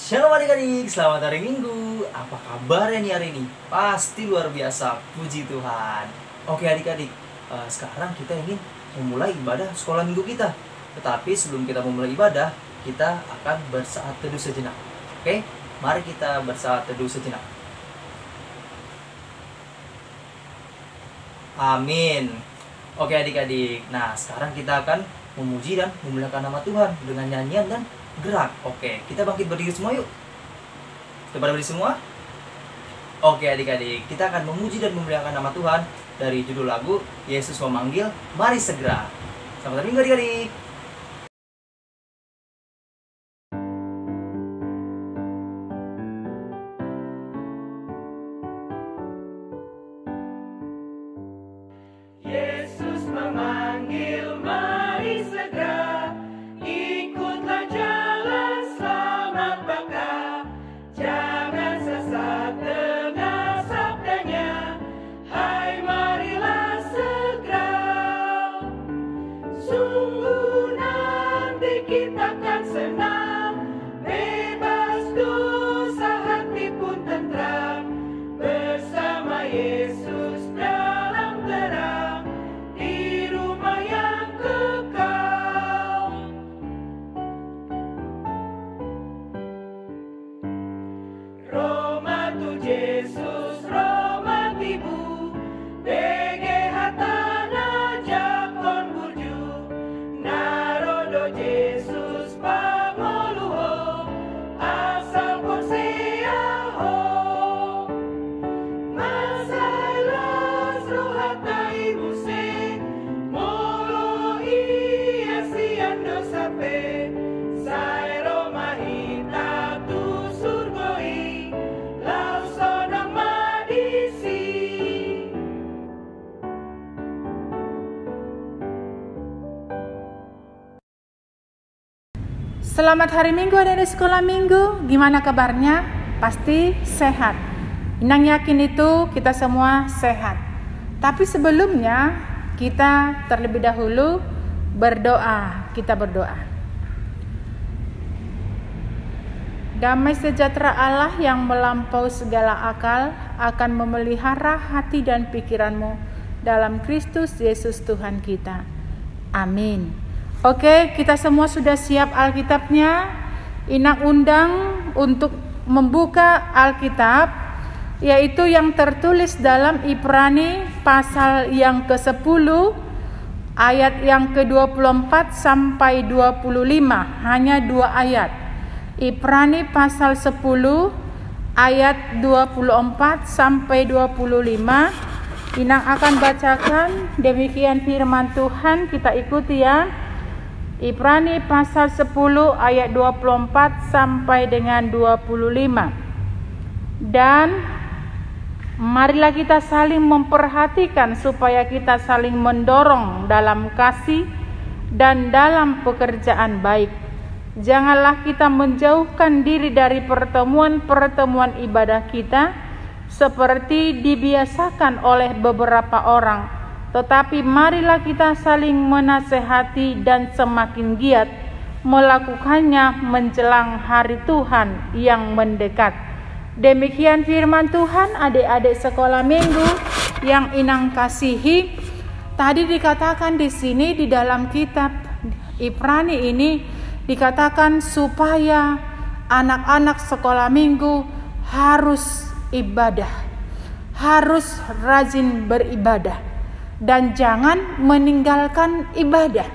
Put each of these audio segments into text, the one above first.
Shalom adik-adik, selamat hari Minggu. Apa kabarnya nih hari ini? Pasti luar biasa, puji Tuhan. Oke adik-adik, sekarang kita ingin memulai ibadah sekolah minggu kita. Tetapi sebelum kita memulai ibadah, kita akan bersaat teduh sejenak. Oke, mari kita bersaat teduh sejenak. Amin. Oke adik-adik, nah sekarang kita akan memuji dan memuliakan nama Tuhan dengan nyanyian dan gerak. Oke, kita bangkit berdiri semua yuk. Kita berdiri semua. Oke adik-adik, kita akan memuji dan memuliakan nama Tuhan dari judul lagu Yesus Memanggil, Mari Segera. Selamat hari Minggu adik-adik. Yesus memanggil, mari segera, ikutlah jalan selamat baka. Jangan sesat dengar sabdanya, hai marilah segera. Sungguh nanti kita akan senang, bebas dosa hati pun tentram, bersama Yesus dalam terang, di rumah yang kekal. Roma tu Yesus, Roma tibu, bege hatana jakon burju, narodo Yesus pangoluho, asal konseaho. Masailas rohatai musik, molo iya siando sape, sai Roma hita tu surgoi, lau sonang madisi. Selamat hari Minggu adik-adik sekolah minggu. Gimana kabarnya? Pasti sehat. Inang yakin itu kita semua sehat. Tapi sebelumnya kita terlebih dahulu berdoa. Kita berdoa. Damai sejahtera Allah yang melampaui segala akal akan memelihara hati dan pikiranmu dalam Kristus Yesus Tuhan kita. Amin. Oke, kita semua sudah siap Alkitabnya. Inang undang untuk membuka Alkitab, yaitu yang tertulis dalam Ibrani pasal yang ke-10 ayat yang ke-24 sampai 25, hanya 2 ayat. Ibrani pasal 10 ayat 24 sampai 25. Inang akan bacakan demikian firman Tuhan, kita ikuti ya. Ibrani pasal 10 ayat 24 sampai dengan 25. Dan marilah kita saling memperhatikan supaya kita saling mendorong dalam kasih dan dalam pekerjaan baik. Janganlah kita menjauhkan diri dari pertemuan-pertemuan ibadah kita seperti dibiasakan oleh beberapa orang, tetapi marilah kita saling menasehati dan semakin giat melakukannya menjelang hari Tuhan yang mendekat. Demikian firman Tuhan adik-adik sekolah minggu yang Inang kasihi. Tadi dikatakan di sini di dalam kitab Ibrani ini dikatakan supaya anak-anak sekolah minggu harus ibadah, harus rajin beribadah, dan jangan meninggalkan ibadah.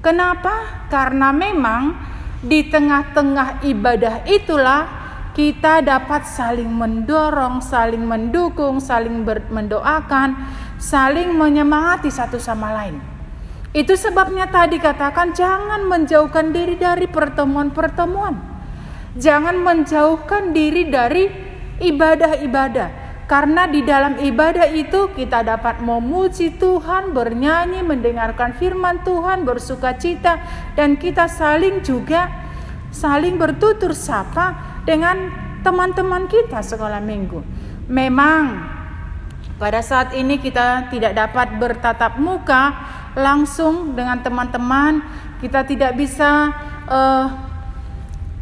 Kenapa? Karena memang di tengah-tengah ibadah itulah kita dapat saling mendorong, saling mendukung, saling mendoakan, saling menyemangati satu sama lain. Itu sebabnya tadi katakan jangan menjauhkan diri dari pertemuan-pertemuan. Jangan menjauhkan diri dari ibadah-ibadah. Karena di dalam ibadah itu kita dapat memuji Tuhan, bernyanyi, mendengarkan firman Tuhan, bersukacita, dan kita saling bertutur sapa dengan teman-teman kita sekolah minggu. Memang pada saat ini kita tidak dapat bertatap muka langsung dengan teman-teman, kita tidak bisa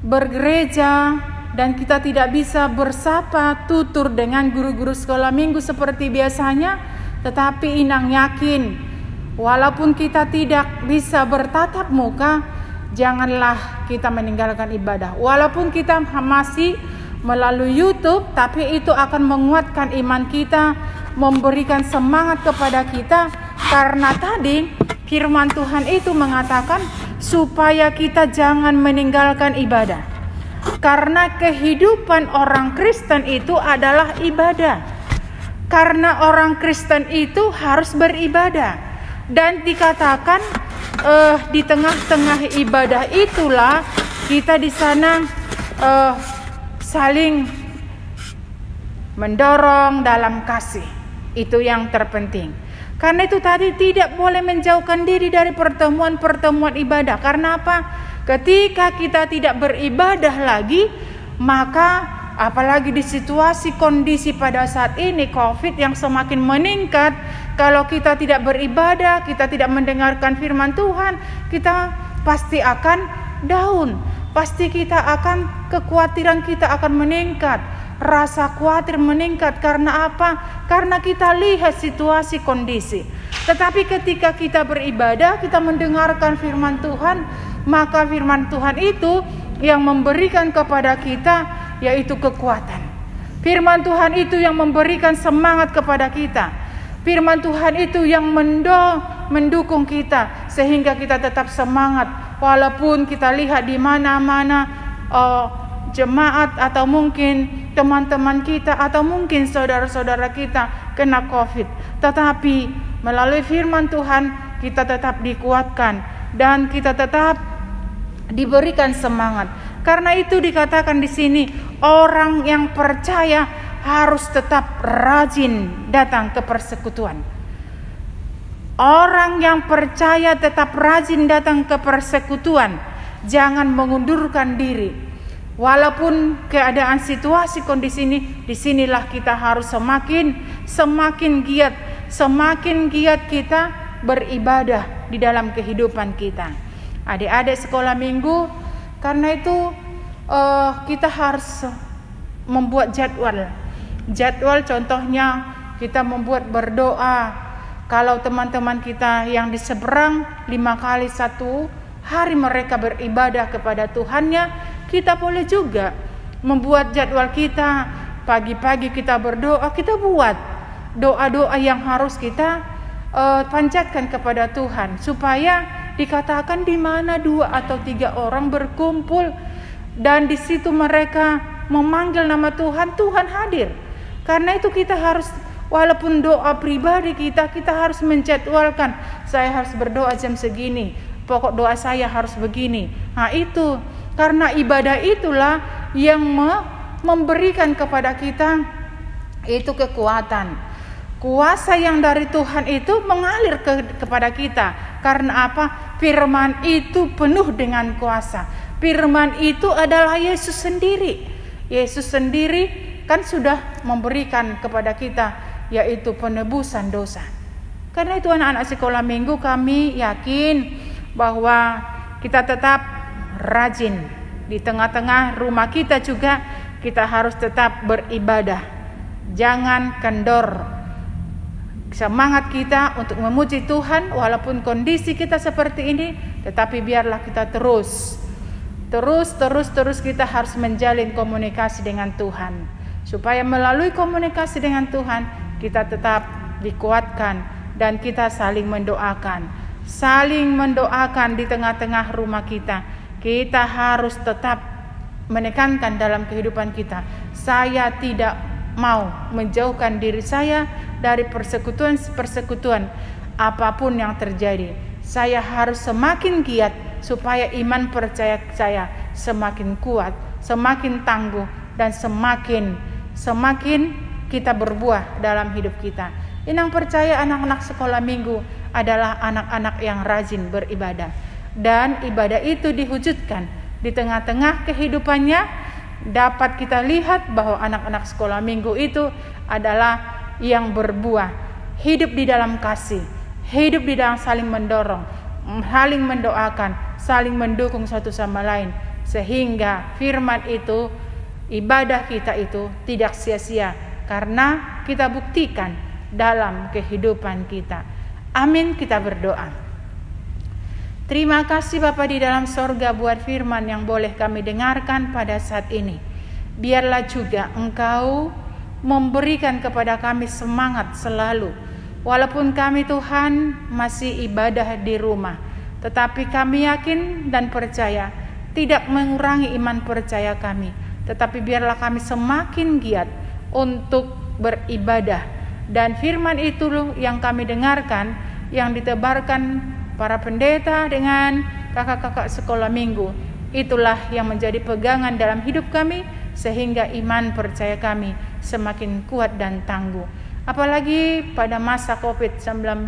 bergereja dan kita tidak bisa bersapa tutur dengan guru-guru sekolah minggu seperti biasanya, tetapi Inang yakin walaupun kita tidak bisa bertatap muka, janganlah kita meninggalkan ibadah. Walaupun kita masih melalui YouTube, tapi itu akan menguatkan iman kita, memberikan semangat kepada kita, karena tadi firman Tuhan itu mengatakan supaya kita jangan meninggalkan ibadah. Karena kehidupan orang Kristen itu adalah ibadah. Karena orang Kristen itu harus beribadah. Dan dikatakan di tengah-tengah ibadah itulah kita di sana saling mendorong dalam kasih. Itu yang terpenting. Karena itu tadi tidak boleh menjauhkan diri dari pertemuan-pertemuan ibadah. Karena apa? Ketika kita tidak beribadah lagi, maka apalagi di situasi kondisi pada saat ini COVID yang semakin meningkat, kalau kita tidak beribadah, kita tidak mendengarkan firman Tuhan, kita pasti akan down. Pasti kekhawatiran kita akan meningkat. Rasa khawatir meningkat. Karena apa? Karena kita lihat situasi kondisi. Tetapi ketika kita beribadah, kita mendengarkan firman Tuhan, maka firman Tuhan itu yang memberikan kepada kita yaitu kekuatan. Firman Tuhan itu yang memberikan semangat kepada kita. Firman Tuhan itu yang mendukung kita sehingga kita tetap semangat walaupun kita lihat di mana-mana jemaat atau mungkin teman-teman kita atau mungkin saudara-saudara kita kena COVID. Tetapi melalui firman Tuhan kita tetap dikuatkan dan kita tetap diberikan semangat. Karena itu dikatakan di sini orang yang percaya harus tetap rajin datang ke persekutuan. Orang yang percaya tetap rajin datang ke persekutuan, jangan mengundurkan diri. Walaupun keadaan situasi kondisi ini, disinilah kita harus semakin giat kita beribadah di dalam kehidupan kita. Adik-adik sekolah minggu, karena itu kita harus membuat jadwal contohnya kita membuat berdoa. Kalau teman-teman kita yang di seberang 5 kali 1 hari mereka beribadah kepada Tuhannya, kita boleh juga membuat jadwal kita. Pagi-pagi kita berdoa, kita buat doa-doa yang harus kita panjatkan kepada Tuhan, supaya dikatakan di mana 2 atau 3 orang berkumpul dan di situ mereka memanggil nama Tuhan, Tuhan hadir. Karena itu kita harus, walaupun doa pribadi kita harus menjadwalkan. Saya harus berdoa jam segini, pokok doa saya harus begini. Nah itu, karena ibadah itulah yang memberikan kepada kita itu kekuatan. Kuasa yang dari Tuhan itu mengalir kepada kita. Karena apa? Firman itu penuh dengan kuasa. Firman itu adalah Yesus sendiri. Yesus sendiri kan sudah memberikan kepada kita yaitu penebusan dosa. Karena itu anak-anak sekolah minggu, kami yakin bahwa kita tetap rajin. Di tengah-tengah rumah kita juga kita harus tetap beribadah. Jangan kendor semangat kita untuk memuji Tuhan walaupun kondisi kita seperti ini, tetapi biarlah kita terus kita harus menjalin komunikasi dengan Tuhan, supaya melalui komunikasi dengan Tuhan kita tetap dikuatkan dan kita saling mendoakan di tengah-tengah rumah kita. Kita harus tetap menekankan dalam kehidupan kita, saya tidak mau menjauhkan diri saya dari persekutuan apapun yang terjadi. Saya harus semakin giat supaya iman percaya saya semakin kuat, semakin tangguh, dan semakin kita berbuah dalam hidup kita. Inang percaya anak-anak sekolah minggu adalah anak-anak yang rajin beribadah, dan ibadah itu diwujudkan di tengah-tengah kehidupannya. Dapat kita lihat bahwa anak-anak sekolah minggu itu adalah yang berbuah, hidup di dalam kasih, hidup di dalam saling mendorong, saling mendoakan, saling mendukung satu sama lain, sehingga firman itu, ibadah kita itu tidak sia-sia karena kita buktikan dalam kehidupan kita. Amin, kita berdoa. Terima kasih Bapa di dalam sorga buat firman yang boleh kami dengarkan pada saat ini. Biarlah juga Engkau memberikan kepada kami semangat selalu. Walaupun kami Tuhan masih ibadah di rumah, tetapi kami yakin dan percaya tidak mengurangi iman percaya kami. Tetapi biarlah kami semakin giat untuk beribadah. Dan firman itu yang kami dengarkan, yang ditebarkan para pendeta dengan kakak-kakak sekolah minggu, itulah yang menjadi pegangan dalam hidup kami, sehingga iman percaya kami semakin kuat dan tangguh. Apalagi pada masa COVID-19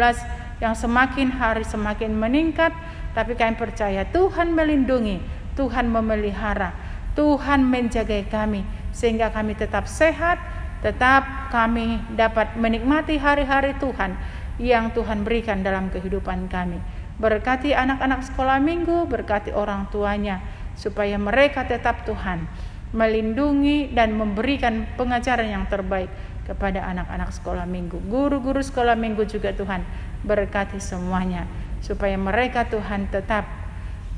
yang semakin hari semakin meningkat, tapi kami percaya Tuhan melindungi, Tuhan memelihara, Tuhan menjaga kami, sehingga kami tetap sehat, tetap kami dapat menikmati hari-hari Tuhan yang Tuhan berikan dalam kehidupan kami. Berkati anak-anak sekolah minggu, berkati orang tuanya, supaya mereka tetap Tuhan melindungi dan memberikan pengajaran yang terbaik kepada anak-anak sekolah minggu. Guru-guru sekolah minggu juga Tuhan berkati semuanya, supaya mereka Tuhan tetap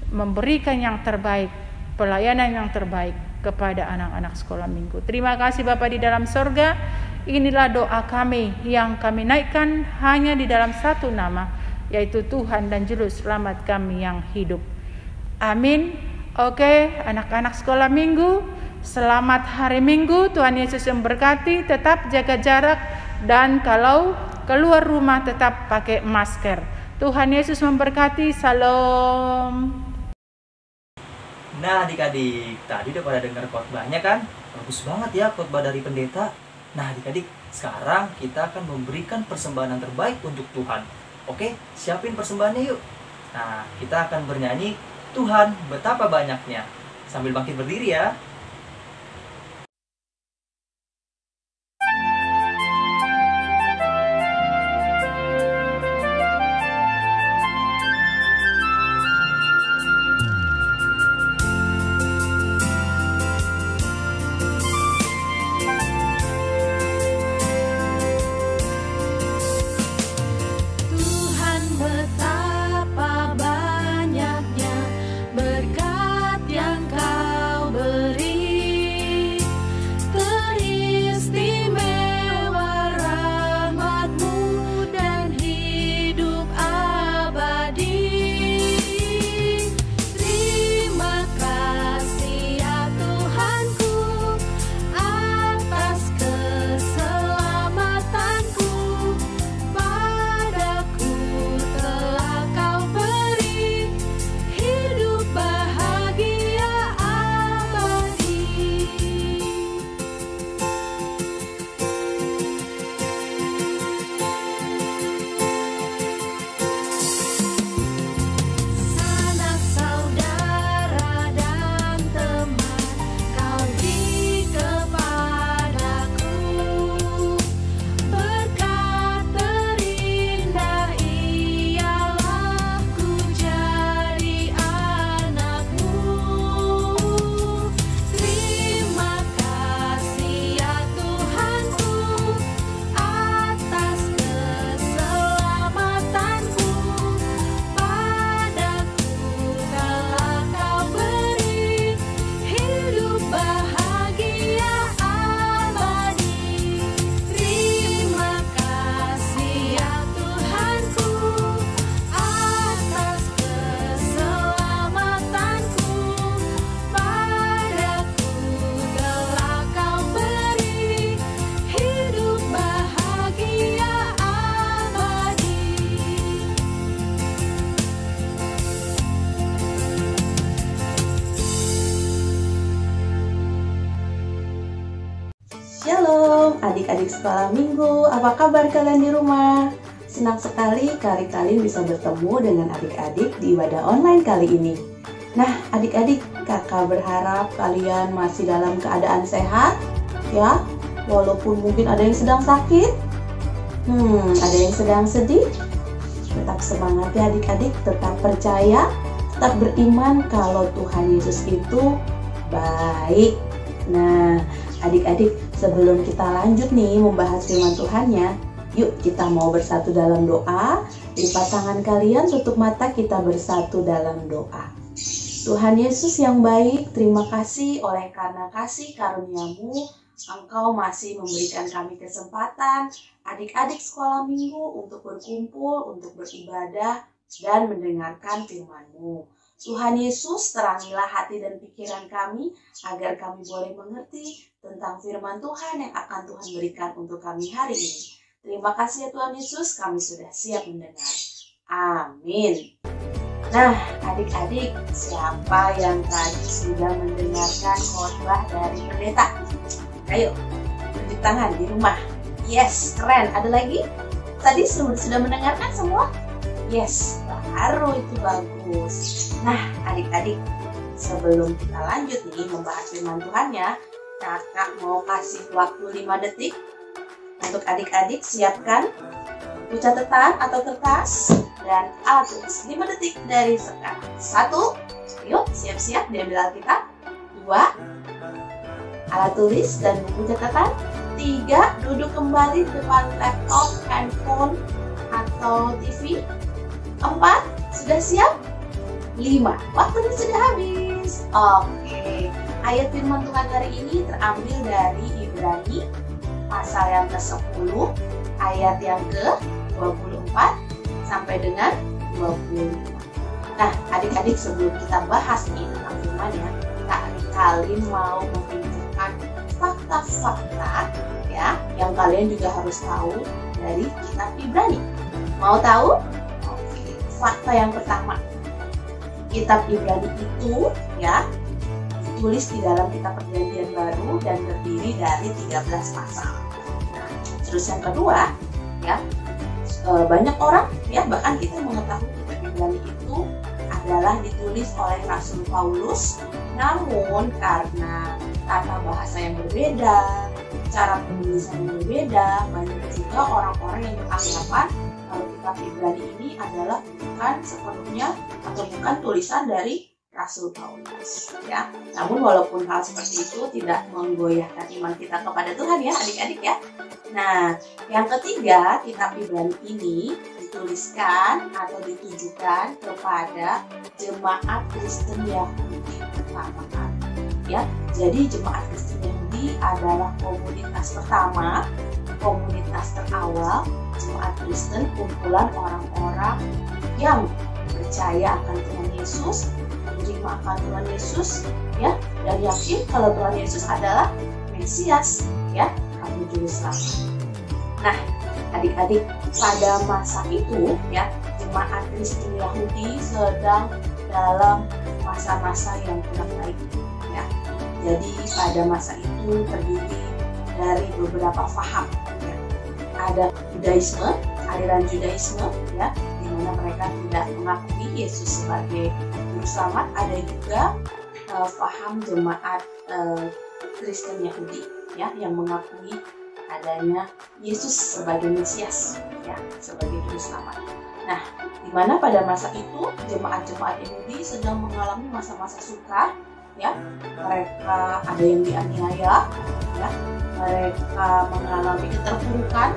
memberikan yang terbaik, pelayanan yang terbaik kepada anak-anak sekolah minggu. Terima kasih Bapa di dalam sorga. Inilah doa kami yang kami naikkan hanya di dalam satu nama, yaitu Tuhan dan Juru Selamat kami yang hidup. Amin. Oke, anak-anak sekolah minggu, selamat hari Minggu. Tuhan Yesus memberkati. Tetap jaga jarak, dan kalau keluar rumah tetap pakai masker. Tuhan Yesus memberkati. Salam. Nah adik-adik, tadi udah pada dengar khotbahnya kan? Bagus banget ya khotbah dari pendeta. Nah adik-adik, sekarang kita akan memberikan persembahan yang terbaik untuk Tuhan. Oke, siapin persembahannya yuk. Nah, kita akan bernyanyi Tuhan betapa banyaknya, sambil bangkit berdiri ya. Berkat yang Kau beri, Shalom adik-adik sekolah minggu, apa kabar kalian di rumah? Senang sekali kalian bisa bertemu dengan adik-adik di ibadah online kali ini. Nah adik-adik, kakak berharap kalian masih dalam keadaan sehat ya, walaupun mungkin ada yang sedang sakit, ada yang sedang sedih. Tetap semangat ya adik-adik, tetap percaya tetap beriman kalau Tuhan Yesus itu baik. Nah, adik-adik, sebelum kita lanjut nih membahas firman Tuhannya, yuk kita mau bersatu dalam doa. Lipat tangan kalian, tutup mata, kita bersatu dalam doa. Tuhan Yesus yang baik, terima kasih oleh karena kasih karunia-Mu, Engkau masih memberikan kami kesempatan, adik-adik sekolah minggu untuk berkumpul, untuk beribadah, dan mendengarkan firman-Mu. Tuhan Yesus, terangilah hati dan pikiran kami, agar kami boleh mengerti tentang firman Tuhan yang akan Tuhan berikan untuk kami hari ini. Terima kasih ya Tuhan Yesus, kami sudah siap mendengar. Amin. Nah, adik-adik, siapa yang tadi sudah mendengarkan khotbah dari pendeta? Ayo, tunjuk tangan di rumah. Yes, keren. Ada lagi? Tadi sudah mendengarkan semua? Yes, baru itu bagus. Nah, adik-adik, sebelum kita lanjut nih membahas firman Tuhannya, kakak mau kasih waktu 5 detik untuk adik-adik siapkan buku catatan atau kertas dan alat tulis. 5 detik dari sekarang. 1, yuk siap-siap diambil Alkitab. 2, alat tulis dan buku catatan. 3, duduk kembali di depan laptop, handphone, atau TV. 4, sudah siap? 5, waktunya sudah habis. Oke, ayat firman Tuhan hari ini terambil dari Ibrani pasal yang ke-10, ayat yang ke-24 sampai dengan 25. Nah, adik-adik, sebelum kita bahas nih tentang firman-nya, Kak Kalin mau menunjukkan fakta-fakta ya yang kalian juga harus tahu dari kitab Ibrani. Mau tahu? Oke, fakta yang pertama. Kitab Ibrani itu ya ditulis di dalam kitab Perjanjian Baru dan terdiri dari 13 pasal. Nah, terus yang kedua ya, banyak orang ya bahkan kita mengetahui kitab Ibrani itu adalah ditulis oleh Rasul Paulus, namun karena tata bahasa yang berbeda, cara penulisan yang berbeda, banyak juga orang-orang yang beranggapan kalau kitab Ibrani ini adalah bukan sepenuhnya atau bukan tulisan dari Rasul Paulus ya. Namun walaupun hal seperti itu tidak menggoyahkan iman kita kepada Tuhan ya adik-adik ya. Nah, yang ketiga, kitab Ibrani ini dituliskan atau ditujukan kepada jemaat Kristen Yahudi pertama kali ya. Jadi jemaat Kristen Yahudi adalah komunitas pertama, komunitas terawal jemaat Kristen, kumpulan orang-orang yang percaya akan Tuhan Yesus, menerima akan Tuhan Yesus ya, dan yakin kalau Tuhan Yesus adalah Mesias ya, Raja Juru Selamat. Nah, adik-adik, pada masa itu ya, jemaat Kristen Yahudi sedang dalam masa-masa yang kurang baik ya. Jadi pada masa itu terdiri dari beberapa faham ya. Ada Judaisme, aliran Judaisme ya, di mana mereka tidak mengakui Yesus sebagai Juru Selamat. Ada juga faham jemaat Kristen Yahudi ya, yang mengakui adanya Yesus sebagai Mesias ya, sebagai Juru Selamat. Nah, di mana pada masa itu jemaat-jemaat Yahudi sedang mengalami masa-masa sukar ya. Mereka ada yang dianiaya ya, mereka mengalami keterpurukan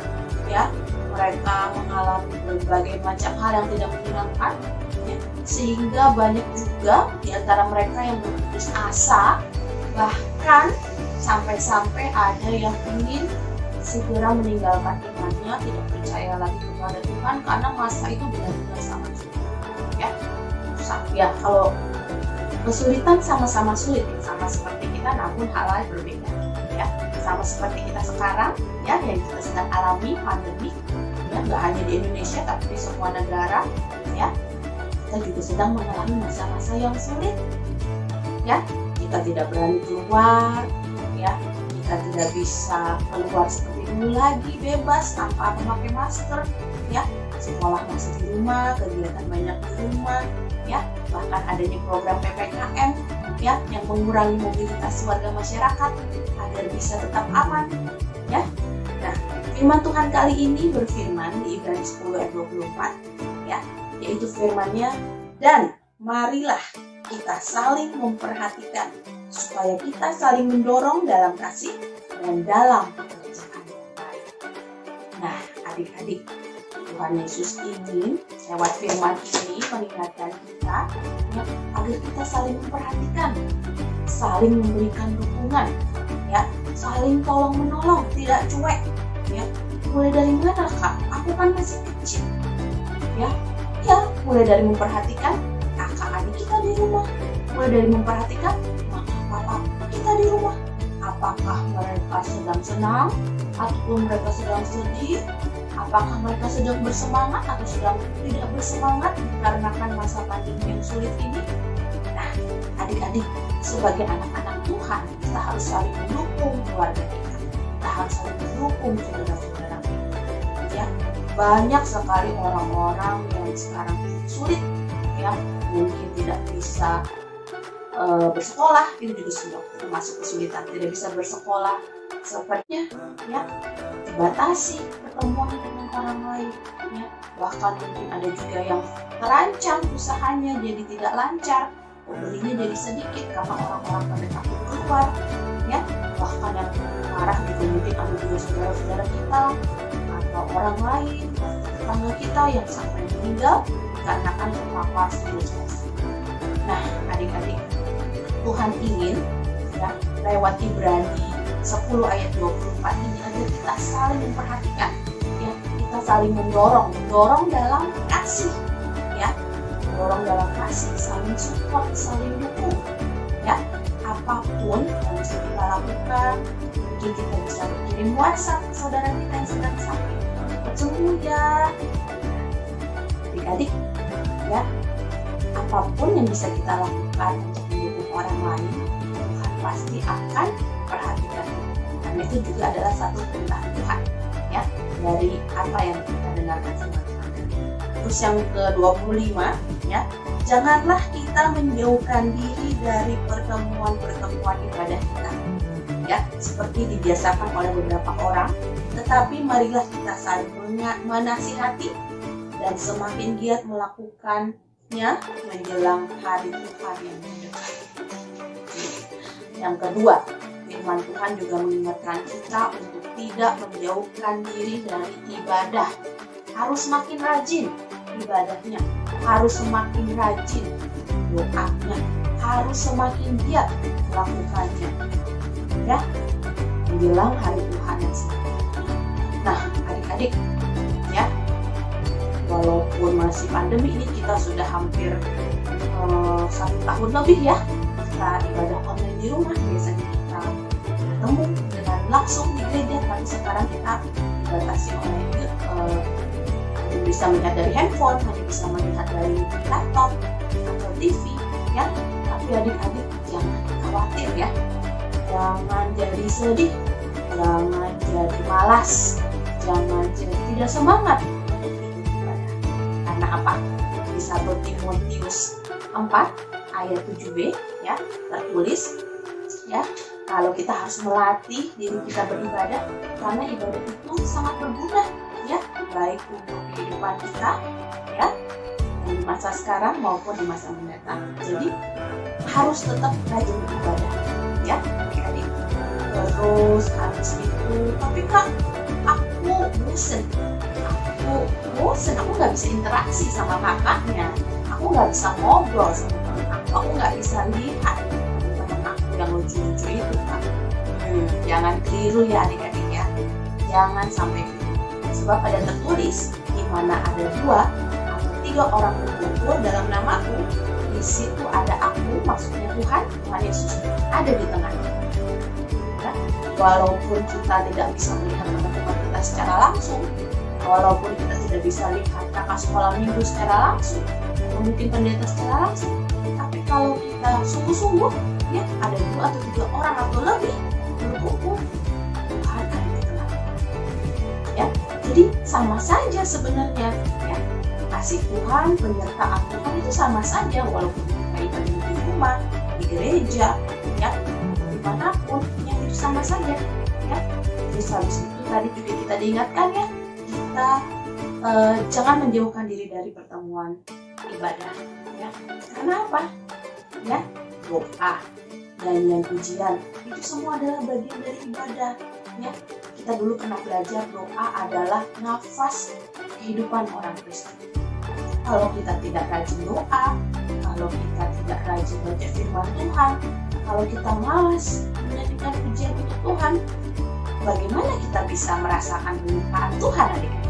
ya, mereka mengalami berbagai macam hal yang tidak menyenangkan ya, sehingga banyak juga di antara mereka yang berputus asa, bahkan sampai-sampai ada yang ingin segera meninggalkan imannya, tidak percaya lagi kepada Tuhan karena masa itu benar-benar sangat sulit ya. Ya, kalau kesulitan sama-sama sulit, sama seperti kita, namun hal-hal berbeda ya. Sama seperti kita sekarang ya, yang kita sedang alami pandemi ya, nggak hanya di Indonesia tapi di semua negara ya, kita juga sedang mengalami masa-masa yang sulit ya. Kita tidak berani keluar ya, kita tidak bisa keluar seperti dulu lagi bebas tanpa memakai masker ya. Sekolah masih di rumah, kegiatan banyak di rumah ya, bahkan adanya program PPKM ya, yang mengurangi mobilitas warga masyarakat agar bisa tetap aman ya. Nah, firman Tuhan kali ini berfirman di Ibrani 10 ayat 24 ya, yaitu firman-Nya, dan marilah kita saling memperhatikan supaya kita saling mendorong dalam kasih dan dalam pekerjaan yang baik. Nah, adik-adik, Tuhan Yesus ingin lewat firman ini mengingatkan kita ya, agar kita saling memperhatikan, saling memberikan dukungan, ya, saling tolong menolong, tidak cuek. Ya, mulai dari mana kak? Aku kan masih kecil. Ya, mulai dari memperhatikan kakak adik kita di rumah, mulai dari memperhatikan mama papa kita di rumah. Apakah mereka sedang senang ataupun mereka sedang sedih? Apakah mereka sedang bersemangat atau sedang tidak bersemangat dikarenakan masa pandemi yang sulit ini? Nah, adik-adik, sebagai anak-anak Tuhan, kita harus saling mendukung keluarga kita. Kita harus saling mendukung saudara-saudara kita. Ya, banyak sekali orang-orang yang sekarang sulit, ya, mungkin tidak bisa bersekolah, itu juga sudah termasuk kesulitan, tidak bisa bersekolah, sepertinya, ya, dibatasi pertemuan dengan orang lain, ya, bahkan mungkin ada juga yang terancam usahanya jadi tidak lancar, pembelinya jadi sedikit karena orang-orang pada takut keluar, ya, bahkan yang parah juga mungkin ada juga saudara-saudara kita atau orang lain, tetangga kita yang sampai meninggal karena terpapar virus. Nah, adik-adik, Tuhan ingin, ya, lewat Ibrani 10 ayat 24 ini agar kita saling memperhatikan, ya, kita saling mendorong dalam kasih, ya, mendorong dalam kasih, saling support, saling dukung, ya, apapun yang bisa kita lakukan. Mungkin kita bisa kirim WhatsApp ke saudara kita yang sedang sakit, bertemu ya, adik-adik, ya, apapun yang bisa kita lakukan untuk mendukung orang lain, Tuhan pasti akan perhatikan. Karena itu juga adalah satu perintah Tuhan, ya, dari apa yang kita dengarkan sama Tuhan. Terus yang ke-25, ya, janganlah kita menjauhkan diri dari pertemuan-pertemuan ibadah kita, ya, seperti dibiasakan oleh beberapa orang, tetapi marilah kita saling menasihati dan semakin giat melakukannya menjelang hari Tuhan yang mendekat. Yang kedua, firman Tuhan juga mengingatkan kita untuk tidak menjauhkan diri dari ibadah. Harus semakin rajin ibadahnya, harus semakin rajin doanya, harus semakin giat melakukannya, ya, menjelang hari Tuhan yang sempurna. Nah, adik-adik, ya, walaupun masih pandemi ini, kita sudah hampir 1 tahun lebih, ya, kita ibadah online di rumah. Biasanya kita bertemu dengan langsung di gereja, tapi sekarang kita dibatasi oleh hanya bisa melihat dari handphone, hanya bisa melihat dari laptop atau TV, ya. Tapi adik-adik jangan khawatir, ya, jangan jadi sedih, jangan jadi malas, jangan jadi tidak semangat untuk beribadah. Karena apa? Di 1 Timotius 4 ayat 7b, ya, tertulis, ya, kalau kita harus melatih diri kita beribadah, karena ibadah itu sangat berguna, ya, baik untuk kehidupan kita, ya, di masa sekarang maupun di masa mendatang. Jadi harus tetap rajin beribadah, ya, adik-adik. Terus habis itu, tapi kak, aku bosen, aku nggak bisa interaksi sama kakaknya, aku nggak bisa ngobrol sama teman aku nggak bisa lihat teman aku yang lucu-lucu itu, kak. Jangan keliru, ya, adik-adik, ya, jangan sampai keliru. Sebab ada tertulis, di mana ada 2 atau 3 orang berkumpul dalam namaku, di situ ada aku, maksudnya Tuhan Yesus ada di tengah-tengah. Ya, walaupun kita tidak bisa melihat teman-teman kita secara langsung, walaupun kita tidak bisa lihat kakak sekolah minggu secara langsung, atau mungkin pendeta secara langsung, tapi kalau kita sungguh-sungguh, ya, ada 2 atau 3 orang atau lebih berkumpul, Tuhan ada di tengah-tengah. Ya, jadi sama saja sebenarnya, ya, kasih Tuhan, penyertaan Tuhan itu sama saja, walaupun kita ibadah di rumah, di gereja, ya, dimanapun, ya, itu sama saja, ya. Terus habis itu tadi juga kita diingatkan, ya, kita jangan menjauhkan diri dari pertemuan ibadah, ya. Karena apa? Ya, doa, nyanyian, pujian, itu semua adalah bagian dari ibadah, ya. Kita dulu pernah belajar doa adalah nafas kehidupan orang Kristen. Kalau kita tidak rajin doa, kalau kita tidak rajin baca firman Tuhan, kalau kita malas menyanyikan pujian untuk Tuhan, bagaimana kita bisa merasakan penyertaan Tuhan, adik-adik?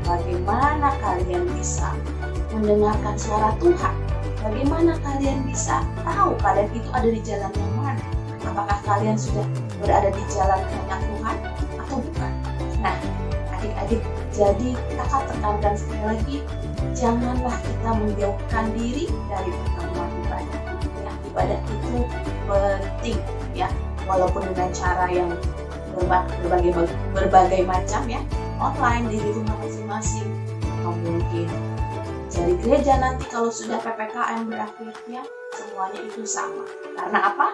Bagaimana kalian bisa mendengarkan suara Tuhan? Bagaimana kalian bisa tahu kalian itu ada di jalan yang mana? Apakah kalian sudah berada di jalan kehendak Tuhan atau bukan? Nah, adik-adik, jadi kakak tekankan sekali lagi, janganlah kita menjauhkan diri dari pertemuan ibadah. Ya, ibadah itu penting, ya, walaupun dengan cara yang berbagai macam, ya, online di rumah masing-masing, atau mungkin dari gereja nanti kalau sudah PPKM berakhir, ya, semuanya itu sama. Karena apa?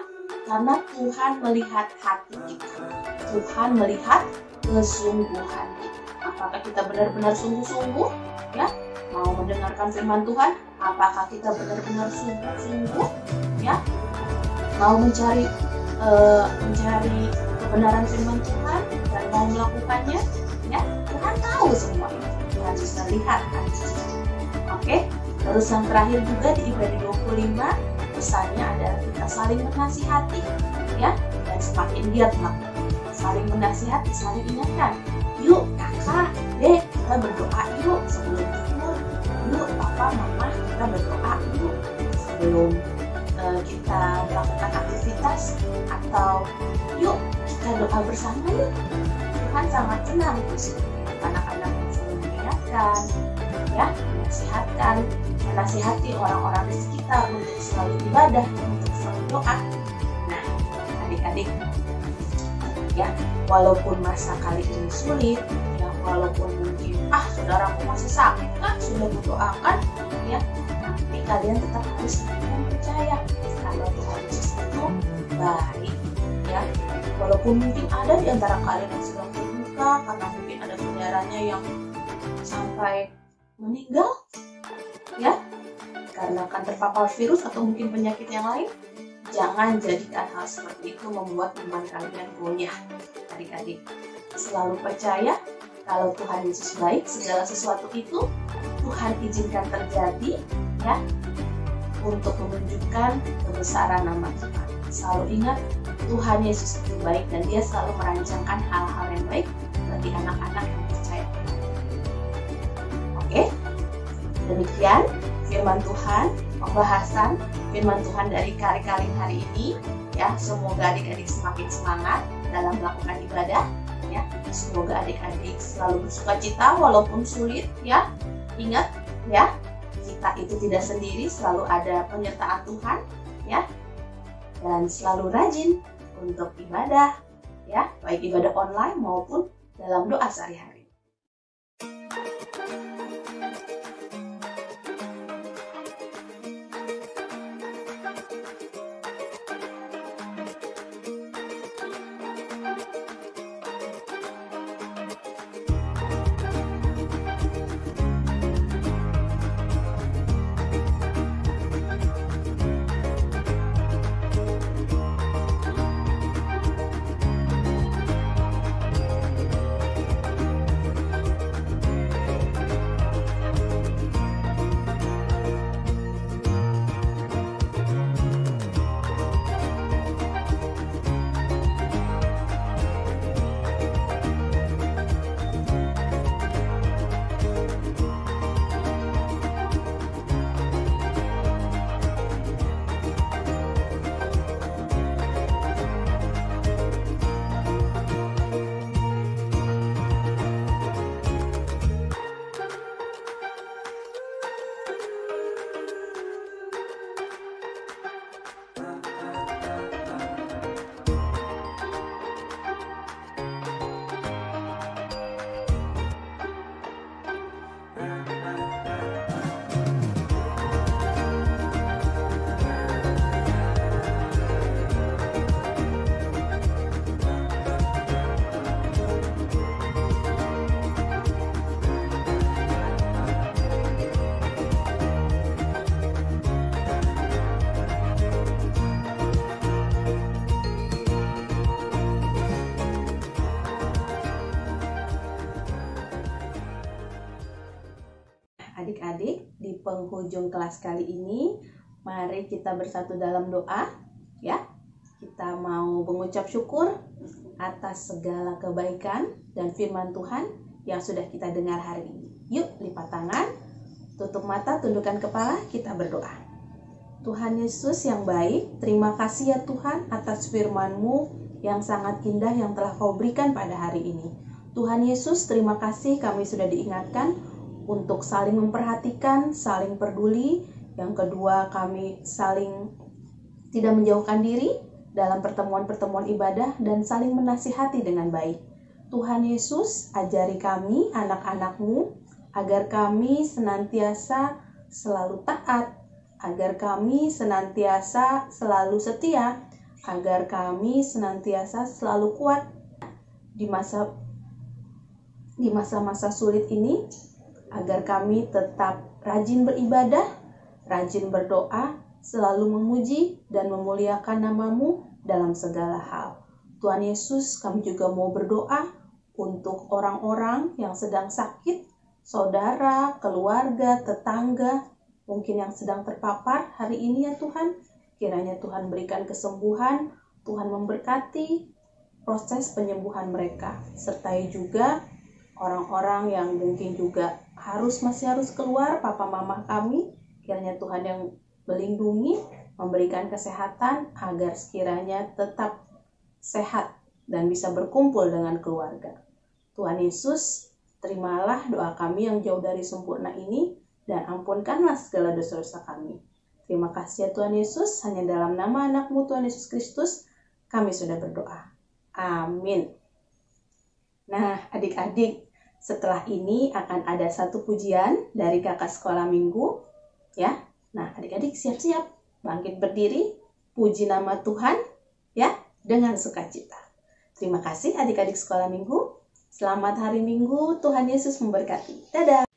Karena Tuhan melihat hati kita. Tuhan melihat kesungguhan kita. Apakah kita benar-benar sungguh-sungguh, ya, mau mendengarkan firman Tuhan? Apakah kita benar-benar sungguh-sungguh, ya, mau mencari kebenaran firman Tuhan dan mau melakukannya? Ya, Tuhan tahu semua itu. Tuhan bisa lihat hati kita. Oke, terus yang terakhir juga di Ibrani 25, pesannya adalah kita saling menasihati, ya, dan semakin giat melakukan. Saling menasihati, saling ingatkan. Yuk kakak, dek, kita berdoa yuk sebelum tidur. Yuk papa, mama, kita berdoa yuk sebelum kita melakukan aktivitas, atau yuk kita doa bersama yuk. Tuhan sangat senang itu anak-anak yang selalu mengingatkan, ya, menasihati orang-orang di sekitar untuk selalu ibadah, untuk selalu doa. Nah, adik-adik, ya, walaupun masa kali ini sulit, ya, walaupun mungkin saudaraku masih sakit kan, sudah berdoakan, ya, tapi kalian tetap harus percaya kalau Tuhan Yesus itu baik, ya. Walaupun mungkin ada di antara kalian yang sedang terluka karena mungkin ada saudaranya yang sampai meninggal, ya, karena akan terpapar virus atau mungkin penyakit yang lain. Jangan jadikan hal seperti itu membuat iman kalian goyah, adik-adik. Selalu percaya kalau Tuhan Yesus baik, segala sesuatu itu Tuhan izinkan terjadi, ya, untuk menunjukkan kebesaran nama Tuhan. Selalu ingat, Tuhan Yesus itu baik dan Dia selalu merancangkan hal-hal yang baik bagi anak-anak yang percaya. Oke, demikian firman Tuhan, pembahasan firman Tuhan dari Kali-Kaling hari ini, ya. Semoga adik-adik semakin semangat dalam melakukan ibadah, ya. Semoga adik-adik selalu bersukacita walaupun sulit, ya. Ingat, ya, kita itu tidak sendiri, selalu ada penyertaan Tuhan, ya. Dan selalu rajin untuk ibadah, ya, baik ibadah online maupun dalam doa sehari-hari. adik-adik, di penghujung kelas kali ini, mari kita bersatu dalam doa, ya. Kita mau mengucap syukur atas segala kebaikan dan firman Tuhan yang sudah kita dengar hari ini. Yuk, lipat tangan, tutup mata, tundukkan kepala, kita berdoa. Tuhan Yesus yang baik, terima kasih ya Tuhan atas firman-Mu yang sangat indah yang telah Kau berikan pada hari ini. Tuhan Yesus, terima kasih kami sudah diingatkan untuk saling memperhatikan, saling peduli. Yang kedua, kami saling tidak menjauhkan diri dalam pertemuan-pertemuan ibadah dan saling menasihati dengan baik. Tuhan Yesus, ajari kami, anak-anak-Mu, agar kami senantiasa selalu taat, agar kami senantiasa selalu setia, agar kami senantiasa selalu kuat di masa-masa sulit ini, agar kami tetap rajin beribadah, rajin berdoa, selalu memuji dan memuliakan nama-Mu dalam segala hal. Tuhan Yesus, kami juga mau berdoa untuk orang-orang yang sedang sakit, saudara, keluarga, tetangga, mungkin yang sedang terpapar hari ini ya Tuhan. Kiranya Tuhan berikan kesembuhan, Tuhan memberkati proses penyembuhan mereka. Sertai juga orang-orang yang mungkin juga masih harus keluar, papa mama kami. Kiranya Tuhan yang melindungi, memberikan kesehatan agar sekiranya tetap sehat dan bisa berkumpul dengan keluarga. Tuhan Yesus, terimalah doa kami yang jauh dari sempurna ini dan ampunkanlah segala dosa-dosa kami. Terima kasih ya Tuhan Yesus, hanya dalam nama anak-Mu Tuhan Yesus Kristus kami sudah berdoa. Amin. Nah, adik-adik, setelah ini akan ada satu pujian dari kakak sekolah minggu, ya. Nah, adik-adik siap-siap, bangkit berdiri, puji nama Tuhan, ya, dengan sukacita. Terima kasih adik-adik sekolah minggu. Selamat hari Minggu, Tuhan Yesus memberkati. Dadah.